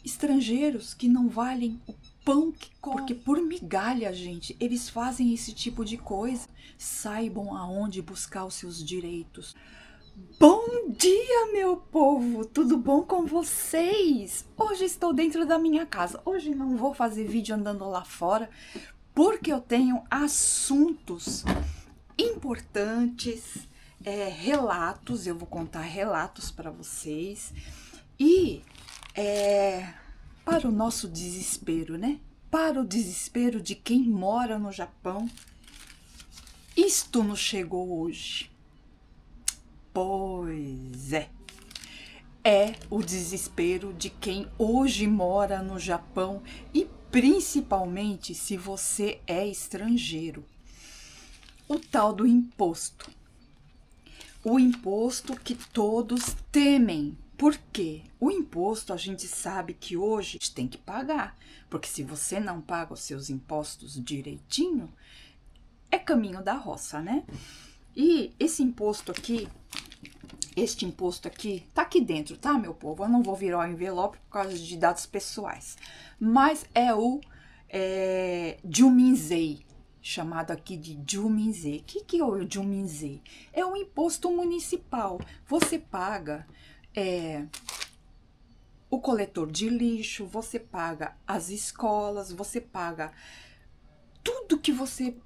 estrangeiros que não valem o pão que comem. Porque por migalha, gente, eles fazem esse tipo de coisa. Saibam aonde buscar os seus direitos. Bom dia, meu povo! Tudo bom com vocês? Hoje estou dentro da minha casa. Hoje não vou fazer vídeo andando lá fora, porque eu tenho assuntos importantes, relatos. Eu vou contar relatos para vocês. E para o nosso desespero, né? Para o desespero de quem mora no Japão, isto nos chegou hoje. Pois é o desespero de quem hoje mora no Japão e principalmente se você é estrangeiro. O tal do imposto. O imposto que todos temem. Por quê? O imposto a gente sabe que hoje a gente tem que pagar, porque se você não paga os seus impostos direitinho, é caminho da roça, né? E esse imposto aqui, este imposto aqui, tá aqui dentro, tá, meu povo? Eu não vou virar o envelope por causa de dados pessoais, mas é o Juminzei, chamado aqui de Juminzei. O que é o Juminzei? É um imposto municipal. Você paga o coletor de lixo, você paga as escolas, você paga tudo que você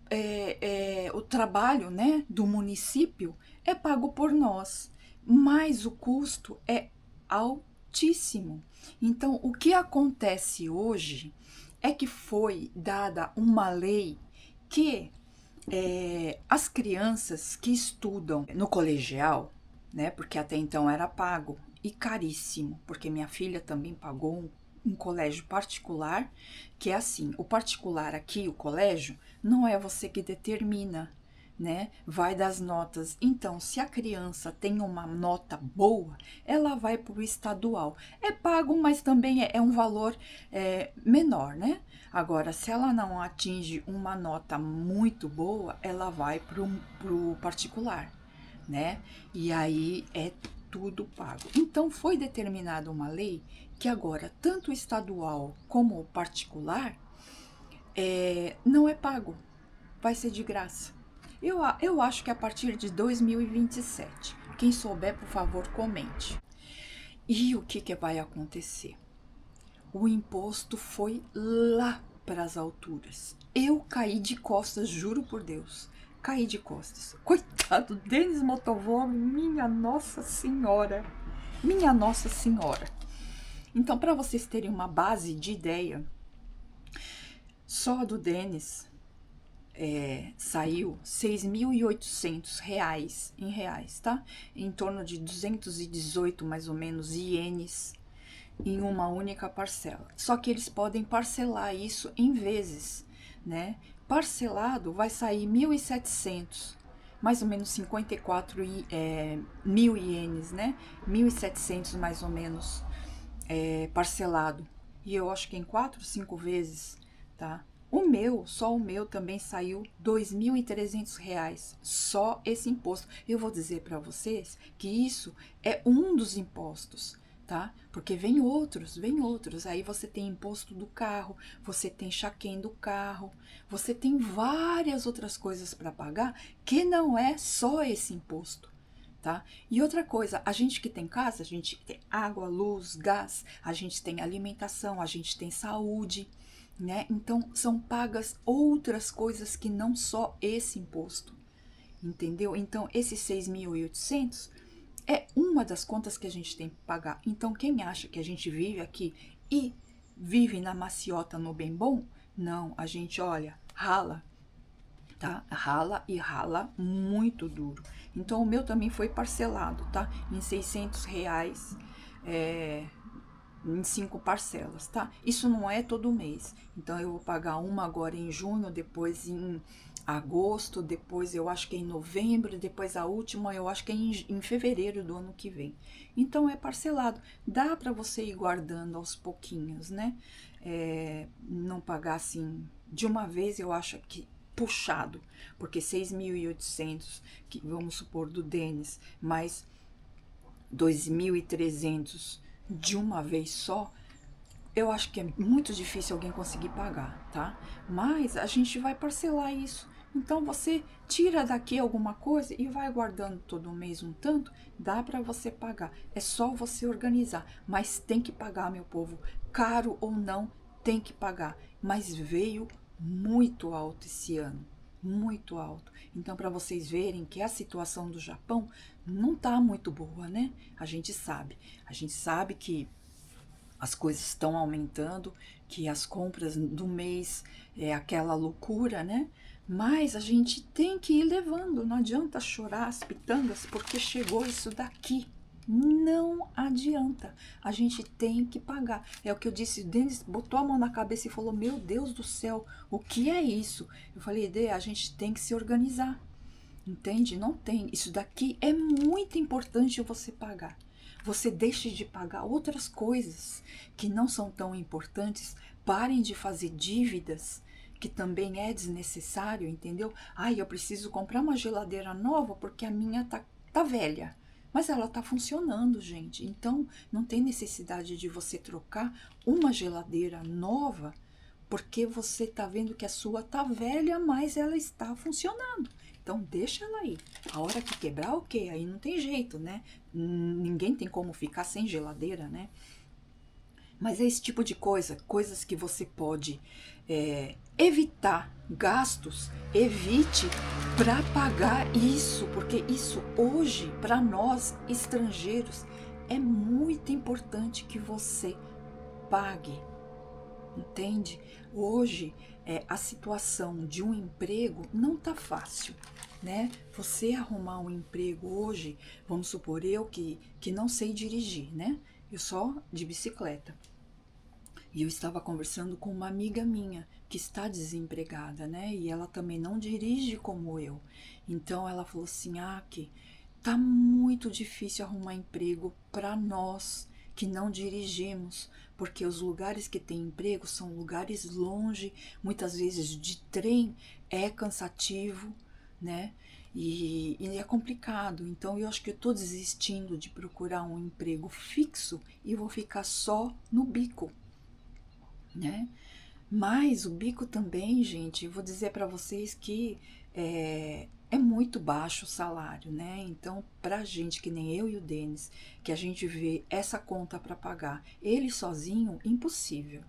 o trabalho, né, do município é pago por nós, mas o custo é altíssimo. Então, o que acontece hoje é que foi dada uma lei que as crianças que estudam no colegial, né, porque até então era pago e caríssimo, porque minha filha também pagou um colégio particular, que é assim, o particular aqui, o colégio, não é você que determina, né? Vai das notas. Então, se a criança tem uma nota boa, ela vai para o estadual. É pago, mas também é um valor menor, né? Agora, se ela não atinge uma nota muito boa, ela vai para o particular, né? E aí é tudo pago. Então, foi determinada uma lei que agora, tanto o estadual como o particular, não é pago, vai ser de graça. Eu acho que a partir de 2027. Quem souber, por favor, comente. E o que vai acontecer? O imposto foi lá para as alturas. Eu caí de costas, juro por Deus. Caí de costas. Coitado, Denis Motovoli, minha Nossa Senhora. Minha Nossa Senhora. Então, para vocês terem uma base de ideia, só do Denis saiu R$ 6.800 em reais, tá? Em torno de 218 mais ou menos ienes em uma única parcela. Só que eles podem parcelar isso em vezes, né? Parcelado vai sair 1.700, mais ou menos 54 mil ienes, né? 1.700 mais ou menos parcelado. E eu acho que em 4, 5 vezes, tá? Só o meu também saiu R$ 2.300, só esse imposto. Eu vou dizer para vocês que isso é um dos impostos, tá? Porque vem outros. Aí você tem imposto do carro, você tem chaquém do carro, você tem várias outras coisas para pagar que não é só esse imposto. Tá? E outra coisa, a gente que tem casa, a gente tem água, luz, gás, a gente tem alimentação, a gente tem saúde, né? Então, são pagas outras coisas que não só esse imposto, entendeu? Então, esses 6.800 é uma das contas que a gente tem que pagar. Então, quem acha que a gente vive aqui e vive na maciota no bem bom, não, a gente, olha, rala, tá? Rala e rala muito duro. Então, o meu também foi parcelado, tá? Em R$ 600, em 5 parcelas, tá? Isso não é todo mês. Então, eu vou pagar uma agora em junho, depois em agosto, depois eu acho que é em novembro, depois a última eu acho que é em fevereiro do ano que vem. Então, é parcelado. Dá para você ir guardando aos pouquinhos, né? Não pagar assim de uma vez, eu acho que puxado, porque 6.800, que vamos supor do Denis, mais 2.300 de uma vez só, eu acho que é muito difícil alguém conseguir pagar, tá? Mas a gente vai parcelar isso. Então você tira daqui alguma coisa e vai guardando todo mês um tanto, dá para você pagar. É só você organizar, mas tem que pagar, meu povo. Caro ou não, tem que pagar. Mas veio muito alto esse ano, muito alto. Então, para vocês verem que a situação do Japão não tá muito boa, né? A gente sabe. A gente sabe que as coisas estão aumentando, que as compras do mês é aquela loucura, né? Mas a gente tem que ir levando, não adianta chorar as pitangas porque chegou isso daqui. Não adianta, a gente tem que pagar. É o que eu disse, o Denis botou a mão na cabeça e falou: Meu Deus do céu, o que é isso? Eu falei: Dê, a gente tem que se organizar, entende? Não tem. Isso daqui é muito importante você pagar. Você deixe de pagar outras coisas que não são tão importantes. Parem de fazer dívidas, que também é desnecessário, entendeu? Ai, eu preciso comprar uma geladeira nova porque a minha tá velha. Mas ela tá funcionando, gente. Então, não tem necessidade de você trocar uma geladeira nova porque você tá vendo que a sua tá velha, mas ela está funcionando. Então deixa ela aí. A hora que quebrar, ok, aí não tem jeito, né? Ninguém tem como ficar sem geladeira, né? Mas é esse tipo de coisa, coisas que você pode evitar gastos, evite para pagar isso, porque isso hoje, para nós estrangeiros, é muito importante que você pague. Entende? Hoje, a situação de um emprego não tá fácil, né? Você arrumar um emprego hoje, vamos supor eu que não sei dirigir, né? Eu só de bicicleta. E eu estava conversando com uma amiga minha que está desempregada, né? E ela também não dirige como eu. Então ela falou assim: que tá muito difícil arrumar emprego para nós que não dirigimos, porque os lugares que tem emprego são lugares longe, muitas vezes de trem, é cansativo, né? E é complicado. Então eu acho que eu estou desistindo de procurar um emprego fixo e vou ficar só no bico, né? Mas o bico também, gente, eu vou dizer para vocês que é muito baixo o salário, né? Então, pra gente, que nem eu e o Denis, que a gente vê essa conta para pagar, ele sozinho, impossível,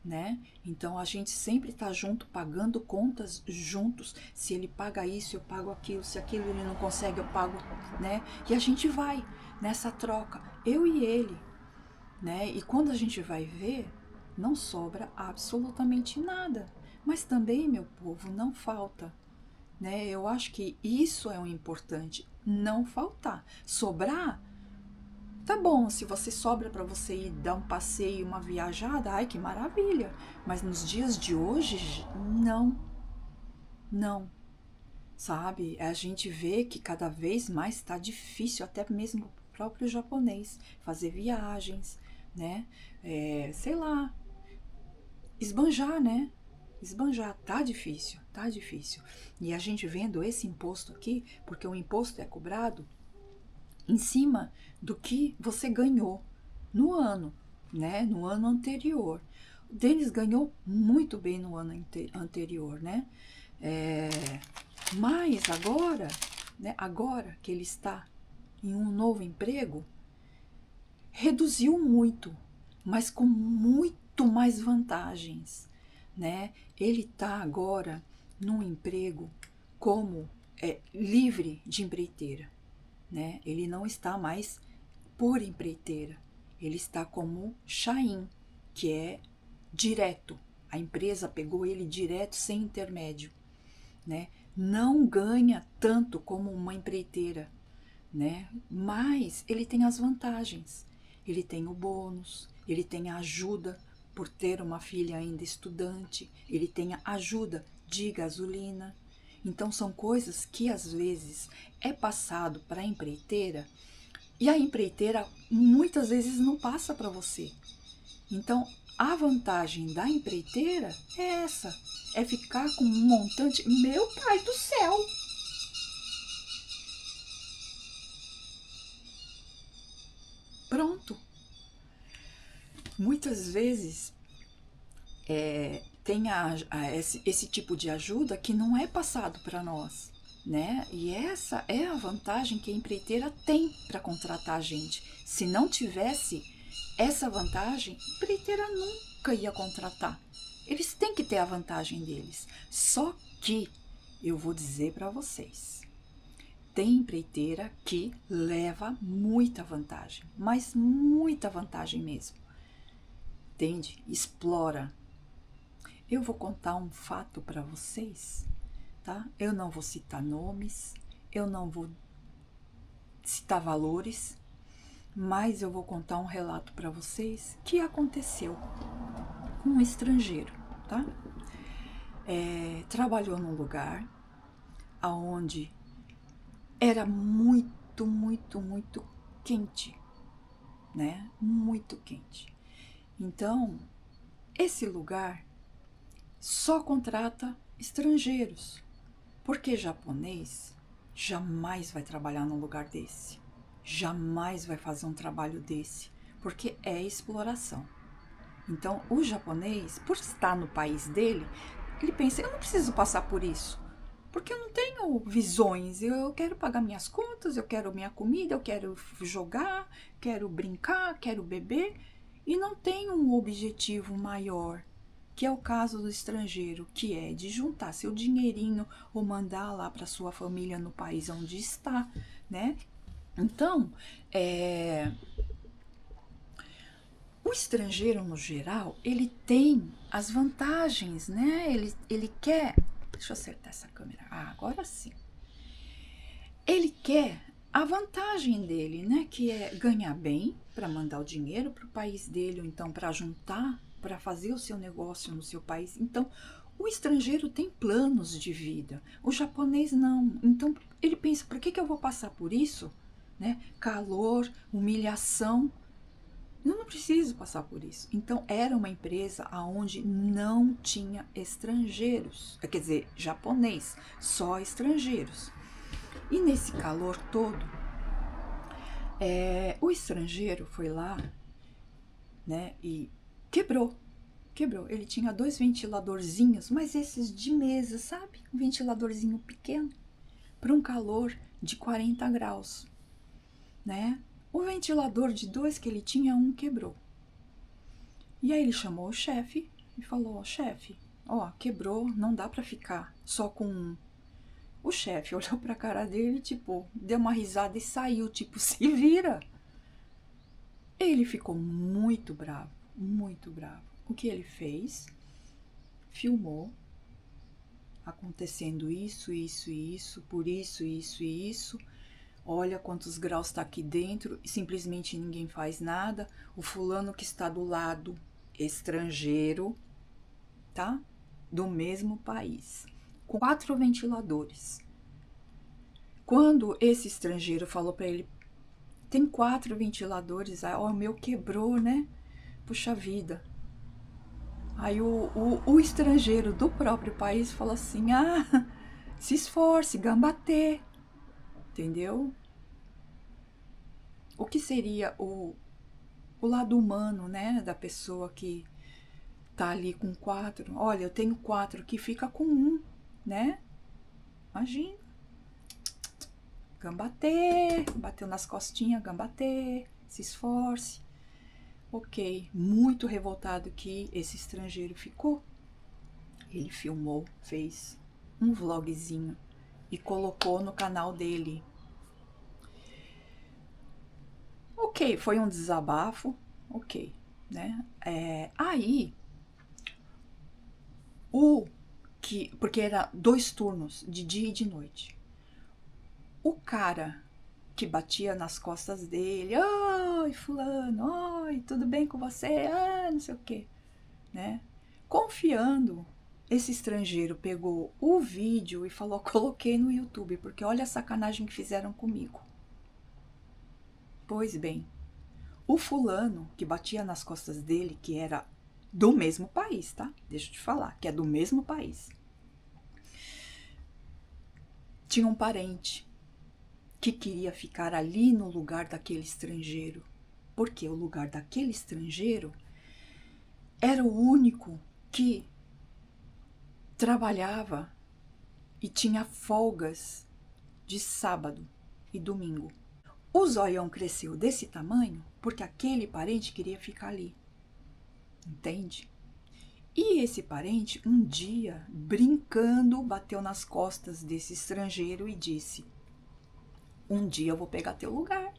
né? Então, a gente sempre tá junto, pagando contas juntos. Se ele paga isso, eu pago aquilo. Se aquilo ele não consegue, eu pago, né? E a gente vai nessa troca, eu e ele, né? E quando a gente vai ver, não sobra absolutamente nada. Mas também, meu povo, não falta, né? Eu acho que isso é o importante, não faltar. Sobrar, tá bom, se você sobra para você ir dar um passeio, uma viajada, ai que maravilha. Mas nos dias de hoje, não, não, sabe? A gente vê que cada vez mais está difícil, até mesmo o próprio japonês, fazer viagens, né? Sei lá, esbanjar, né? Esbanjar, tá difícil, tá difícil. E a gente vendo esse imposto aqui, porque o imposto é cobrado em cima do que você ganhou no ano, né? No ano anterior. O Denis ganhou muito bem no ano anterior, né? Mas agora, né? Agora que ele está em um novo emprego, reduziu muito, mas com muito mais vantagens, né? Ele está agora num emprego como livre de empreiteira, né? Ele não está mais por empreiteira, ele está como Chain, que é direto. A empresa pegou ele direto, sem intermédio, né? Não ganha tanto como uma empreiteira, né? Mas ele tem as vantagens. Ele tem o bônus, ele tem a ajuda por ter uma filha ainda estudante, ele tem a ajuda de gasolina. Então são coisas que às vezes é passado para a empreiteira e a empreiteira muitas vezes não passa para você. Então a vantagem da empreiteira é essa, é ficar com um montante, meu pai do céu. Pronto. muitas vezes tem esse tipo de ajuda que não é passado para nós, né? E essa é a vantagem que a empreiteira tem para contratar a gente. Se não tivesse essa vantagem, a empreiteira nunca ia contratar. Eles têm que ter a vantagem deles. Só que eu vou dizer para vocês, tem empreiteira que leva muita vantagem, mas muita vantagem mesmo. Entende? Explora. Eu vou contar um fato para vocês, tá? Eu não vou citar nomes, eu não vou citar valores, mas eu vou contar um relato para vocês que aconteceu com um estrangeiro, tá? Trabalhou num lugar aonde era muito, muito, muito quente, né? Muito quente. Então, esse lugar só contrata estrangeiros, porque japonês jamais vai trabalhar num lugar desse, jamais vai fazer um trabalho desse, porque é exploração. Então, o japonês, por estar no país dele, ele pensa, eu não preciso passar por isso, porque eu não tenho visões, eu quero pagar minhas contas, eu quero minha comida, eu quero jogar, quero brincar, quero beber, e não tenho um objetivo maior, que é o caso do estrangeiro, que é de juntar seu dinheirinho ou mandar lá para sua família no país onde está, né? Então, o estrangeiro, no geral, ele tem as vantagens, né? Ele quer... Deixa eu acertar essa câmera. Agora sim. Ele quer a vantagem dele, né? Que é ganhar bem para mandar o dinheiro para o país dele, ou então para juntar, para fazer o seu negócio no seu país. Então, o estrangeiro tem planos de vida. O japonês não. Então, ele pensa, por que eu vou passar por isso? Né? Calor, humilhação. Eu não preciso passar por isso. Então, era uma empresa onde não tinha estrangeiros. Quer dizer, japonês, só estrangeiros. E nesse calor todo, o estrangeiro foi lá, né, e quebrou. Ele tinha 2 ventiladorzinhos, mas esses de mesa, sabe? Um ventiladorzinho pequeno, para um calor de 40 graus, né? O ventilador de 2 que ele tinha, um quebrou. E aí ele chamou o chefe e falou, chefe, quebrou, não dá para ficar só com um. O chefe olhou pra cara dele, tipo, deu uma risada e saiu, tipo, se vira. Ele ficou muito bravo, muito bravo. O que ele fez? Filmou acontecendo isso, por isso e isso. Olha quantos graus está aqui dentro e simplesmente ninguém faz nada. O fulano que está do lado, estrangeiro, tá? Do mesmo país, com 4 ventiladores. Quando esse estrangeiro falou para ele, tem 4 ventiladores, o meu quebrou, né? Puxa vida. Aí o estrangeiro do próprio país falou assim, se esforce, gambatê, entendeu? O que seria o lado humano, né, da pessoa que tá ali com 4, olha, eu tenho 4 aqui, fica com 1, né? Imagina. Gambatê, bateu nas costinhas, gambatê, se esforce. Ok, muito revoltado que esse estrangeiro ficou. Ele filmou, fez um vlogzinho e colocou no canal dele. Ok, foi um desabafo, ok, né? Aí, porque era 2 turnos, de dia e de noite. O cara que batia nas costas dele, oi fulano, oi, tudo bem com você? Não sei o quê, né? Confiando, esse estrangeiro pegou o vídeo e falou, coloquei no YouTube, porque olha a sacanagem que fizeram comigo. Pois bem, o fulano que batia nas costas dele, que era do mesmo país, tá? Deixa eu te falar, que é do mesmo país. Tinha um parente que queria ficar ali no lugar daquele estrangeiro. Porque o lugar daquele estrangeiro era o único que trabalhava e tinha folgas de sábado e domingo. O zoião cresceu desse tamanho porque aquele parente queria ficar ali. Entende? E esse parente, um dia, brincando, bateu nas costas desse estrangeiro e disse: um dia eu vou pegar teu lugar.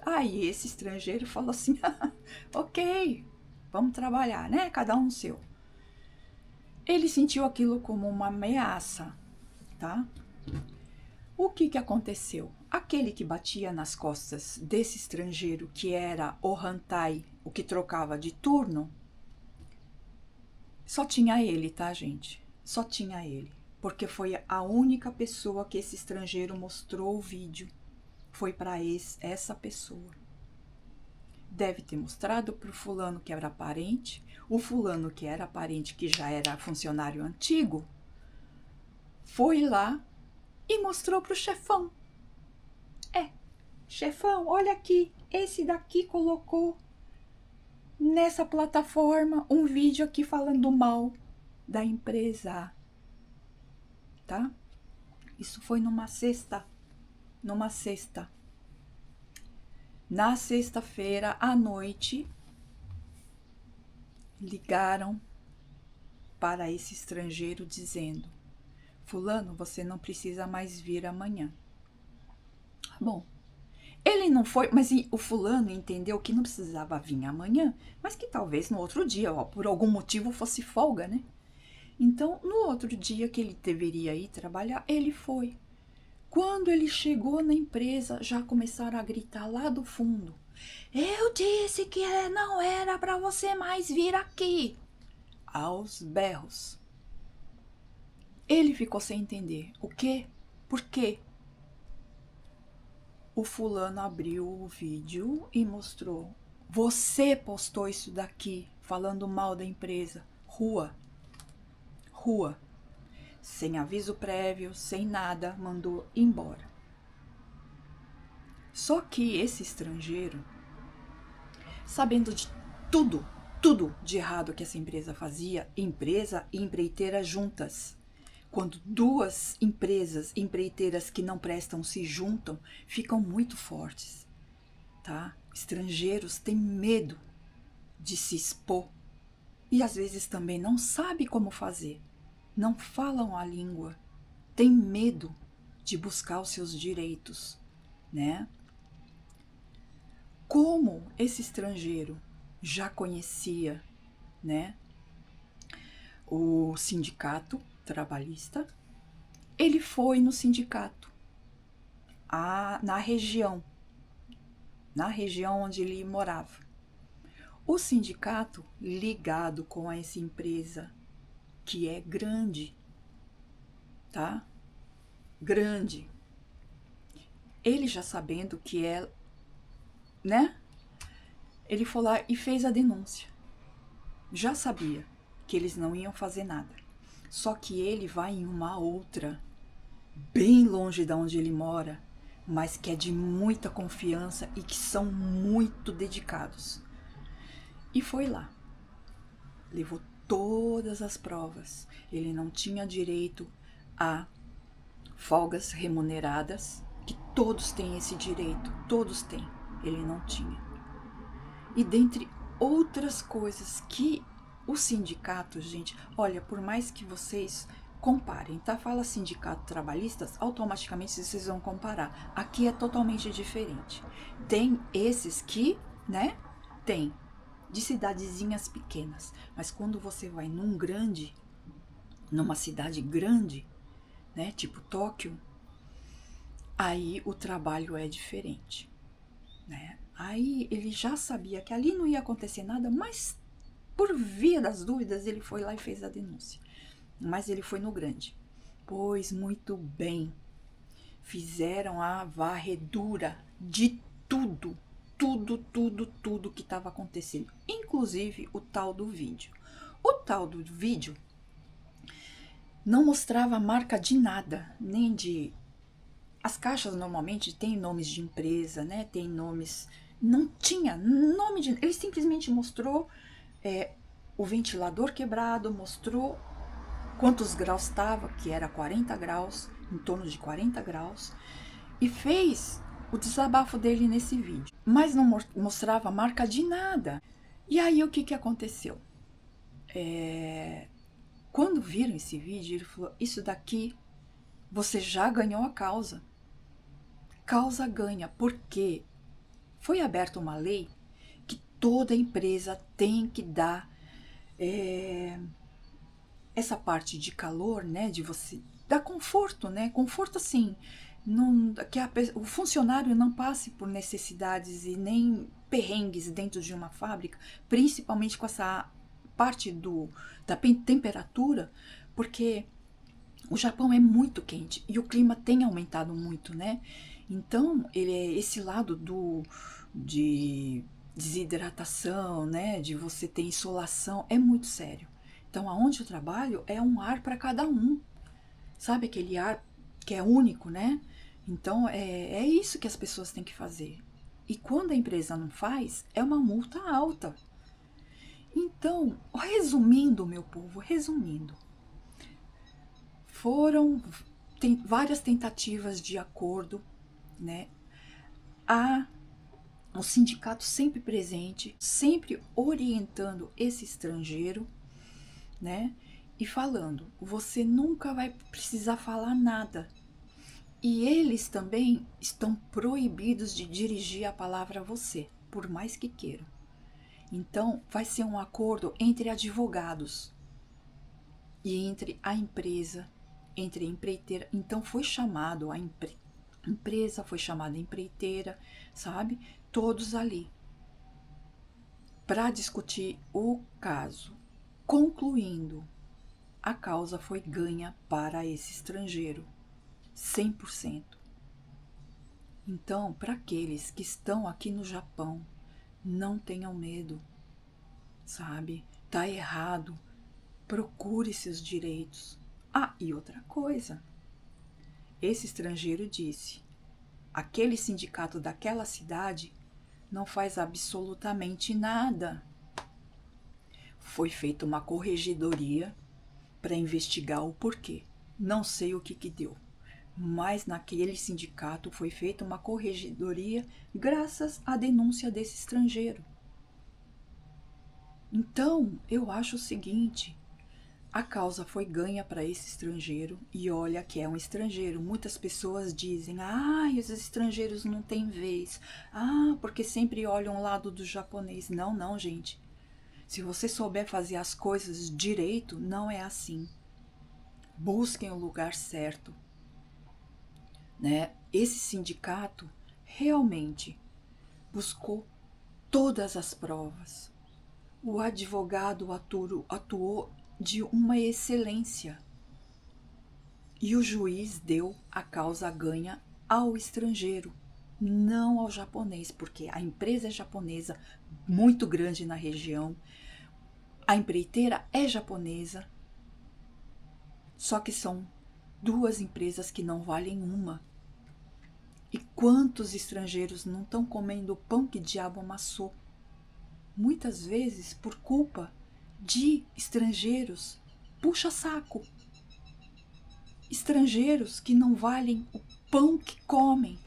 Aí esse estrangeiro falou assim: ok, vamos trabalhar, né? Cada um no seu. Ele sentiu aquilo como uma ameaça, tá? O que aconteceu? Aquele que batia nas costas desse estrangeiro, que era o Hantai, o que trocava de turno, só tinha ele, tá, gente? Só tinha ele. Porque foi a única pessoa que esse estrangeiro mostrou o vídeo. Foi para essa pessoa. Deve ter mostrado para o fulano que era parente. O fulano que era parente, que já era funcionário antigo, foi lá e mostrou para o chefão. Chefão, olha aqui, esse daqui colocou nessa plataforma um vídeo aqui falando mal da empresa, tá? Isso foi numa sexta. Na sexta-feira à noite, ligaram para esse estrangeiro dizendo: fulano, você não precisa mais vir amanhã. Bom, ele não foi, mas o fulano entendeu que não precisava vir amanhã, mas que talvez no outro dia, por algum motivo, fosse folga, né? Então, no outro dia que ele deveria ir trabalhar, ele foi. Quando ele chegou na empresa, já começaram a gritar lá do fundo: eu disse que não era para você mais vir aqui! Aos berros. Ele ficou sem entender. O quê? Por quê? O fulano abriu o vídeo e mostrou: você postou isso daqui, falando mal da empresa. Rua. Sem aviso prévio, sem nada, mandou embora. Só que esse estrangeiro, sabendo de tudo de errado que essa empresa fazia, empresa e empreiteira juntas. Quando duas empreiteiras que não prestam se juntam, ficam muito fortes, tá? Estrangeiros têm medo de se expor e às vezes também não sabem como fazer, não falam a língua, têm medo de buscar os seus direitos, né? Como esse estrangeiro já conhecia, né, o sindicato trabalhista, ele foi no sindicato, na região onde ele morava. O sindicato ligado com essa empresa, que é grande, tá? Grande. Ele já sabendo que é, né? Ele foi lá e fez a denúncia. Já sabia que eles não iam fazer nada. Só que ele vai em uma outra, bem longe de onde ele mora, mas que é de muita confiança e que são muito dedicados. E foi lá. Levou todas as provas. Ele não tinha direito a folgas remuneradas, que todos têm esse direito, todos têm. Ele não tinha. E dentre outras coisas que o sindicato, gente, olha, por mais que vocês comparem, tá? Fala sindicato trabalhistas, automaticamente vocês vão comparar. Aqui é totalmente diferente. Tem esses que, né, tem de cidadezinhas pequenas, mas quando você vai numa cidade grande, né, tipo Tóquio, aí o trabalho é diferente, né? Aí ele já sabia que ali não ia acontecer nada, mas por via das dúvidas ele foi lá e fez a denúncia. Mas ele foi no grande. Pois muito bem, fizeram a varredura de tudo que estava acontecendo, inclusive o tal do vídeo. O tal do vídeo não mostrava marca de nada, nem de... As caixas normalmente têm nomes de empresa, né? Tem nomes Não tinha nome de... Ele simplesmente mostrou o ventilador quebrado, mostrou quantos graus estava, que era 40 graus, em torno de 40 graus, e fez o desabafo dele nesse vídeo. Mas não mostrava marca de nada. E aí o que aconteceu? Quando viram esse vídeo, ele falou, isso daqui você já ganhou a causa. Causa ganha, porque foi aberta uma lei que toda empresa tem que dar essa parte de calor, né, de você dar conforto, né, conforto assim, não, que o funcionário não passe por necessidades e nem perrengues dentro de uma fábrica, principalmente com essa parte da temperatura, porque o Japão é muito quente e o clima tem aumentado muito, né? Então, esse lado de desidratação, né? De você ter insolação, é muito sério. Então, aonde eu trabalho é um ar para cada um. Sabe aquele ar que é único, né? Então, é isso que as pessoas têm que fazer. E quando a empresa não faz, é uma multa alta. Então, resumindo, meu povo, resumindo, tem várias tentativas de acordo, né? O sindicato sempre presente, sempre orientando esse estrangeiro, né? E falando, você nunca vai precisar falar nada. E eles também estão proibidos de dirigir a palavra a você, por mais que queiram. Então, vai ser um acordo entre advogados e entre a empresa, entre a empreiteira. Então, foi chamado a empresa, foi chamada a empreiteira, sabe? Todos ali para discutir o caso. Concluindo, a causa foi ganha para esse estrangeiro, 100%. Então, para aqueles que estão aqui no Japão, não tenham medo, sabe? Tá errado, procure seus direitos. Ah, e outra coisa, esse estrangeiro disse, aquele sindicato daquela cidade não faz absolutamente nada. Foi feita uma corregedoria para investigar o porquê. Não sei o que deu, mas naquele sindicato foi feita uma corregedoria graças à denúncia desse estrangeiro. Então, eu acho o seguinte, a causa foi ganha para esse estrangeiro, e olha que é um estrangeiro. Muitas pessoas dizem, os estrangeiros não têm vez, porque sempre olham o lado do japonês. Não, não, gente. Se você souber fazer as coisas direito, não é assim. Busquem o lugar certo, né? Esse sindicato realmente buscou todas as provas. O advogado atuou de uma excelência e o juiz deu a causa ganha ao estrangeiro, não ao japonês, porque a empresa é japonesa, muito grande na região, a empreiteira é japonesa, só que são duas empresas que não valem uma. E quantos estrangeiros não estão comendo o pão que diabo amassou? Muitas vezes por culpa de estrangeiros puxa-saco. Estrangeiros que não valem o pão que comem.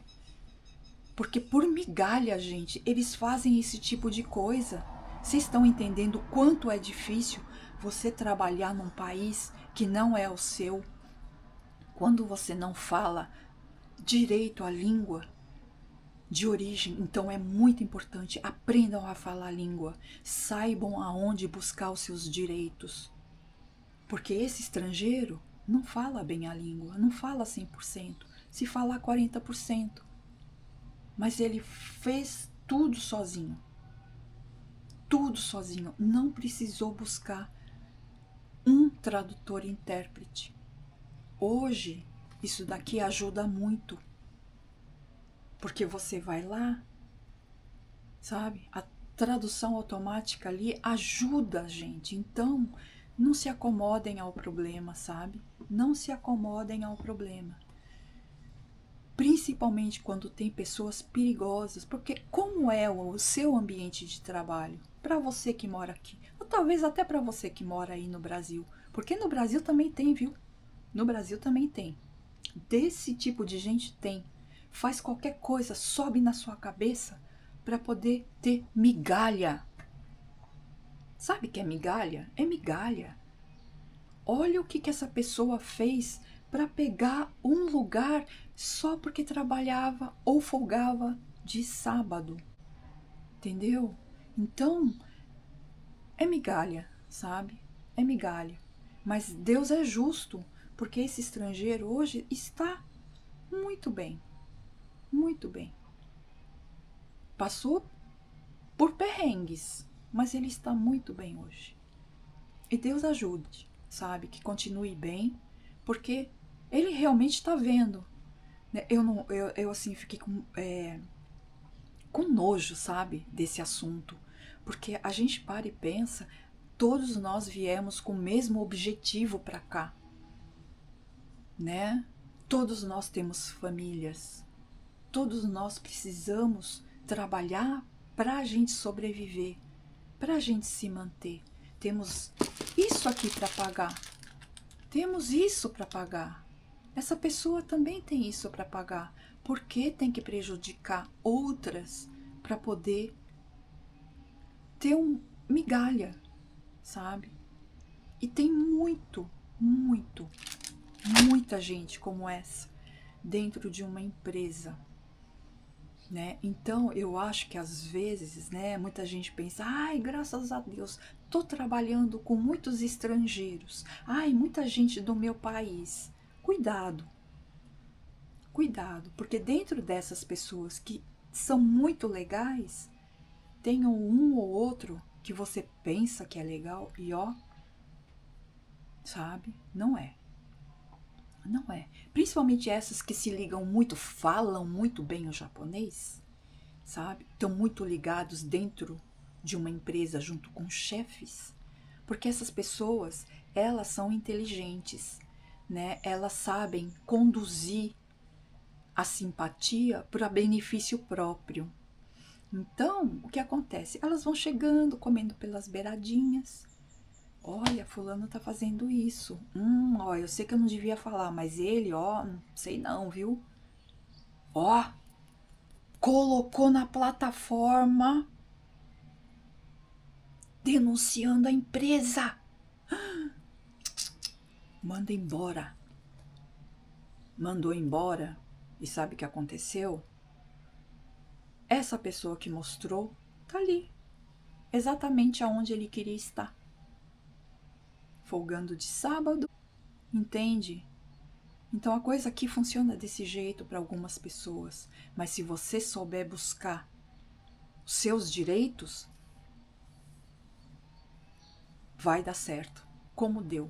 Porque por migalha, gente, eles fazem esse tipo de coisa. Vocês estão entendendo o quanto é difícil você trabalhar num país que não é o seu? Quando você não fala direito a língua de origem, então é muito importante, aprendam a falar a língua, saibam aonde buscar os seus direitos, porque esse estrangeiro não fala bem a língua, não fala 100%, se falar 40%, mas ele fez tudo sozinho, não precisou buscar um tradutor e intérprete. Hoje, isso daqui ajuda muito, porque você vai lá, sabe? A tradução automática ali ajuda a gente. Então, não se acomodem ao problema, sabe? Não se acomodem ao problema. principalmente quando tem pessoas perigosas, porque como é o seu ambiente de trabalho, para você que mora aqui, ou talvez até para você que mora aí no Brasil, porque no Brasil também tem, viu? No Brasil também tem. Desse tipo de gente tem. Faz qualquer coisa, sobe na sua cabeça para poder ter migalha. Sabe o que é migalha? É migalha. Olha o que essa pessoa fez para pegar um lugar só porque trabalhava ou folgava de sábado. Entendeu? Então, é migalha, sabe? É migalha. Mas Deus é justo, porque esse estrangeiro hoje está muito bem. Muito bem. Passou por perrengues, mas ele está muito bem hoje. E Deus ajude, sabe? Que continue bem, porque ele realmente está vendo. Né? Eu assim, fiquei com nojo, sabe? Desse assunto. Porque a gente para e pensa, todos nós viemos com o mesmo objetivo para cá, né? Todos nós temos famílias. Todos nós precisamos trabalhar para a gente sobreviver, para a gente se manter. Temos isso aqui para pagar. Temos isso para pagar. Essa pessoa também tem isso para pagar. Por que tem que prejudicar outras para poder ter migalha, sabe? E tem muita gente como essa dentro de uma empresa. Né? Então, eu acho que às vezes, né, muita gente pensa, ai, graças a Deus, tô trabalhando com muitos estrangeiros, ai, muita gente do meu país. Cuidado, porque dentro dessas pessoas que são muito legais, tem um ou outro que você pensa que é legal e ó, sabe, não é. Não é. Principalmente essas que se ligam muito, falam muito bem o japonês, sabe? Estão muito ligados dentro de uma empresa junto com chefes, porque essas pessoas, elas são inteligentes, né? Elas sabem conduzir a simpatia para benefício próprio. Então, o que acontece? Elas vão chegando, comendo pelas beiradinhas. Olha, fulano tá fazendo isso. Ó, eu sei que eu não devia falar, mas ele, ó, não sei não, viu? Ó, colocou na plataforma denunciando a empresa. Manda embora. Mandou embora. E sabe o que aconteceu? Essa pessoa que mostrou tá ali, exatamente aonde ele queria estar. Folgando de sábado, entende? Então a coisa aqui funciona desse jeito para algumas pessoas, mas se você souber buscar os seus direitos, vai dar certo, como deu,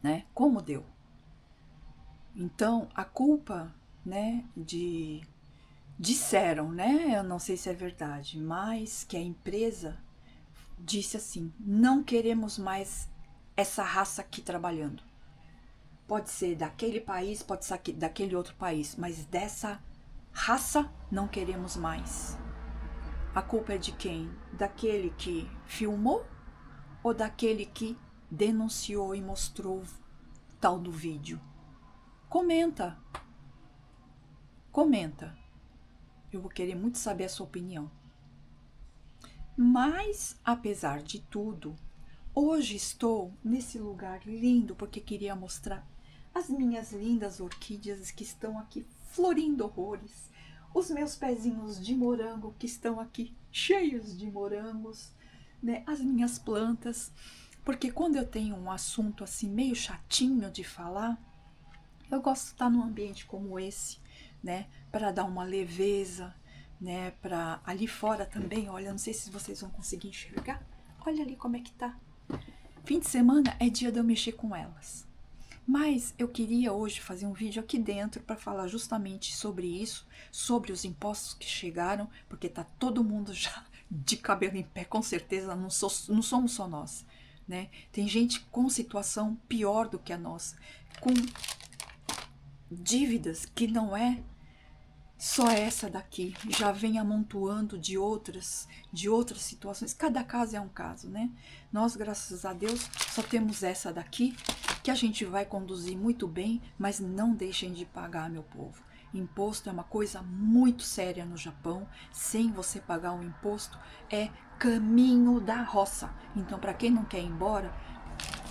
né? Como deu. Então a culpa, né, disseram, né? Eu não sei se é verdade, mas que a empresa disse assim: não queremos mais essa raça aqui trabalhando. Pode ser daquele país, pode ser daquele outro país, mas dessa raça não queremos mais. A culpa é de quem? Daquele que filmou ou daquele que denunciou e mostrou tal do vídeo? Comenta. Comenta. Eu vou querer muito saber a sua opinião. Mas, apesar de tudo, hoje estou nesse lugar lindo porque queria mostrar as minhas lindas orquídeas que estão aqui florindo horrores, os meus pezinhos de morango que estão aqui cheios de morangos, né? As minhas plantas, porque quando eu tenho um assunto assim meio chatinho de falar, eu gosto de estar num ambiente como esse, né? Para dar uma leveza, né? Para ali fora também, olha, não sei se vocês vão conseguir enxergar, olha ali como é que tá. Fim de semana é dia de eu mexer com elas. Mas eu queria hoje fazer um vídeo aqui dentro para falar justamente sobre isso, sobre os impostos que chegaram, porque tá todo mundo já de cabelo em pé, com certeza, não somos só nós, né? Tem gente com situação pior do que a nossa, com dívidas que não é só essa daqui, já vem amontoando de outras situações. Cada caso é um caso, né? Nós, graças a Deus, só temos essa daqui, que a gente vai conduzir muito bem, mas não deixem de pagar, meu povo. Imposto é uma coisa muito séria no Japão. Sem você pagar um imposto, é caminho da roça. Então, para quem não quer ir embora,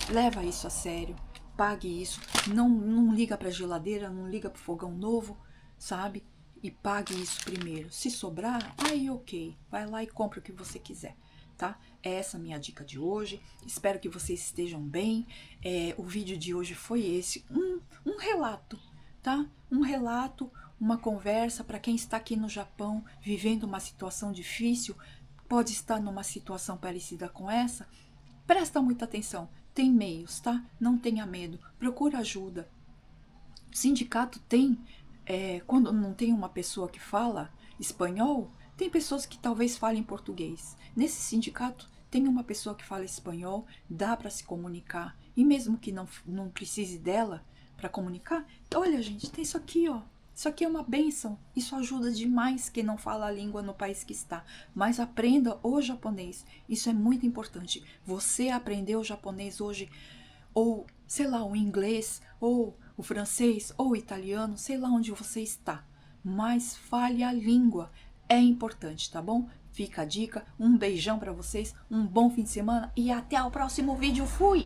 leva isso a sério, pague isso. Não liga para a geladeira, não liga para o fogão novo, sabe? E pague isso primeiro. Se sobrar, aí ok, vai lá e compra o que você quiser, tá? É essa a minha dica de hoje. Espero que vocês estejam bem. O vídeo de hoje foi esse, um relato, tá? Um relato, uma conversa para quem está aqui no Japão vivendo uma situação difícil, pode estar numa situação parecida com essa. Presta muita atenção. Tem meios, tá? Não tenha medo. Procura ajuda. O sindicato tem, quando não tem uma pessoa que fala espanhol, tem pessoas que talvez falem português. Nesse sindicato tem uma pessoa que fala espanhol, dá para se comunicar. E mesmo que não precise dela para comunicar, olha, gente, tem isso aqui, ó. Isso aqui é uma bênção. Isso ajuda demais quem não fala a língua no país que está. Mas aprenda o japonês. Isso é muito importante. Você aprendeu o japonês hoje, ou, sei lá, o inglês, ou o francês, ou o italiano, sei lá onde você está. Mas fale a língua. É importante, tá bom? Fica a dica. Um beijão para vocês, um bom fim de semana e até o próximo vídeo. Fui!